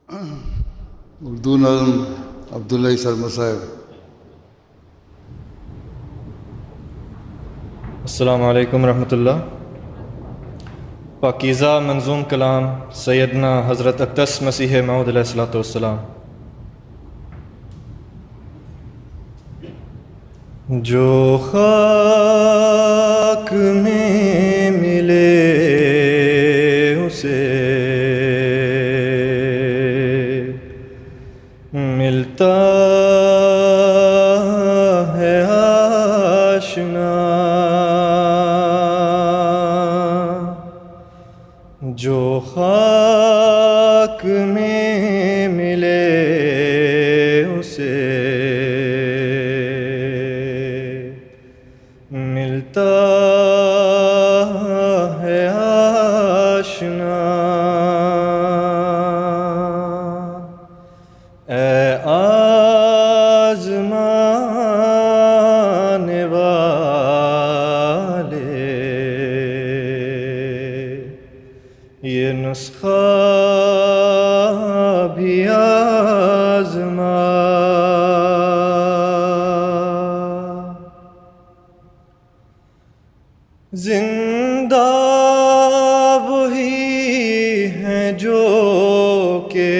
اردو نظم عبداللہ سرمد صاحب۔ السلام علیکم ورحمۃ اللہ۔ پاکیزہ منظوم کلام سیدنا حضرت اقدس مسیح موعود علیہ الصلوۃ والسلام۔ جو خاک میں ملے اسے ملتا ہے آشنا، جو خاک میں ملے اسے ملتا ہے آشنا۔ اے آزمانے والے، یہ نسخہ بھی آزما۔ زندہ وہی ہیں جو کہ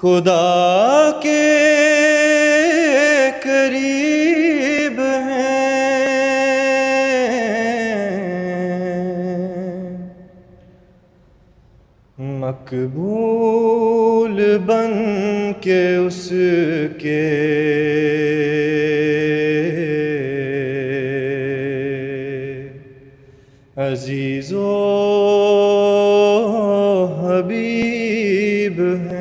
خدا کے قریب ہیں، مقبول بن کے اس کے عزیز و حبیب ہیں۔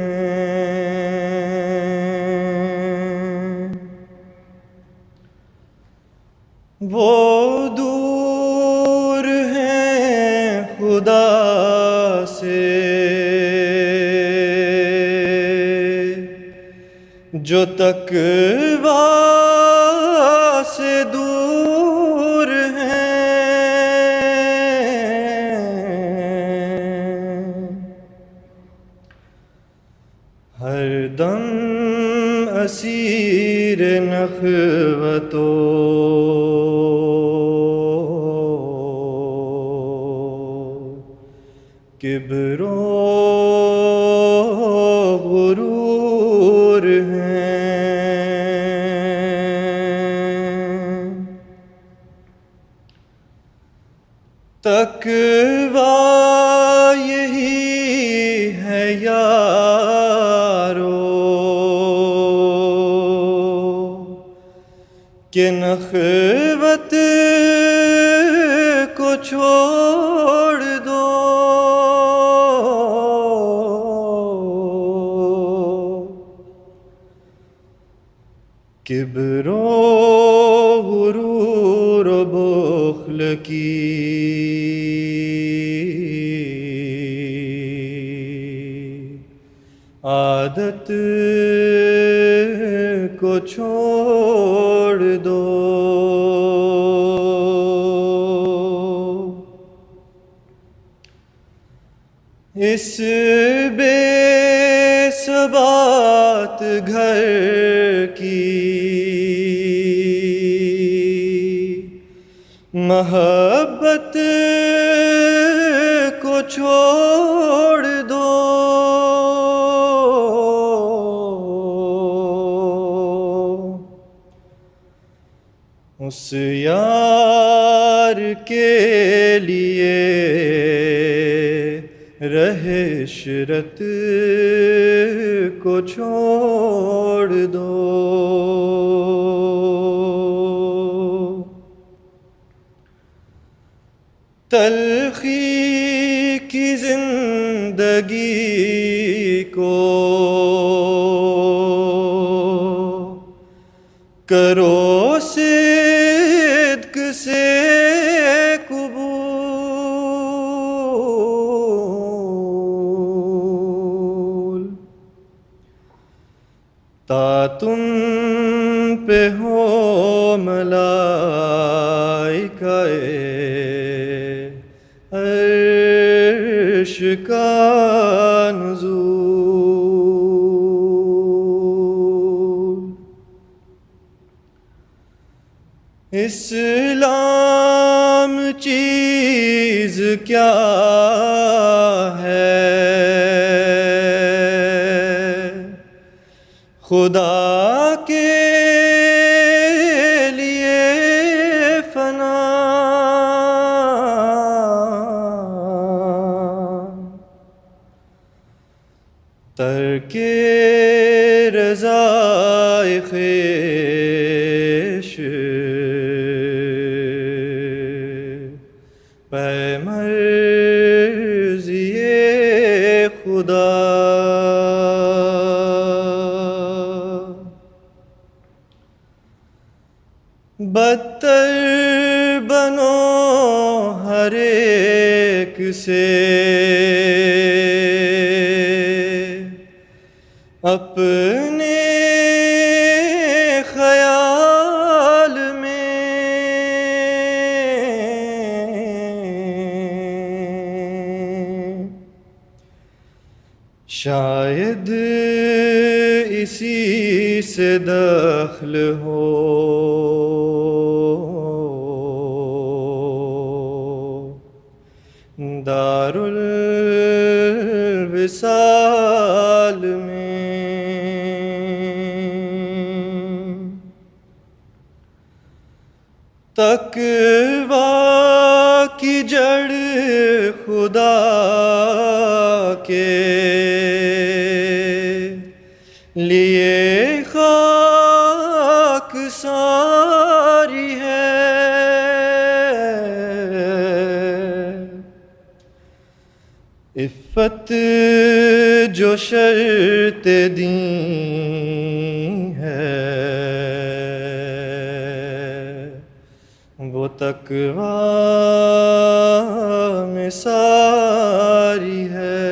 وہ دور ہیں خدا سے جو تقویٰ سے دور ہر دم اسیر نخوت و کبر و غرور ہیں۔ تقویٰ یہی ہے یارو کہ نخوت کو چھوڑ دو، کبر و غرور و بخل کی عادت کو چھوڑ دو۔ اس بے ثبات گھر کی محبت کو چھوڑ دو، اس یار کے لیے رہ عشرت کو چھوڑ دو۔ تلخی کی زندگی کو کرو صدق سے قبول، تا تم پہ ہو ملائکہ کا نزول۔ اسلام چیز کیا ہے، خدا کے لیے فنا، ترک رضائے خویش، پے مرضی خدا۔ بدتر بنو ہر ایک سے، اپنے خیال میں شاید اسی سے دخل ہو، دار الوصال میں۔ تقویٰ کی جڑ خدا کے لیے خاک ساری ہے، عفت جو شرط دین ہے، وہ تقویٰ میں ساری ہے،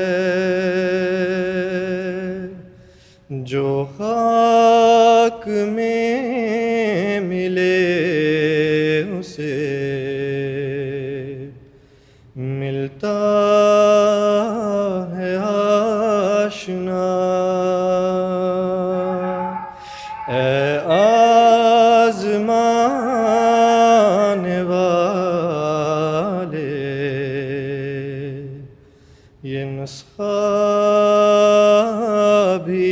جو خاک میں ملے اسے ملتا ہے آشنا۔ اے آزمانے والے، یہ نسخہ بھی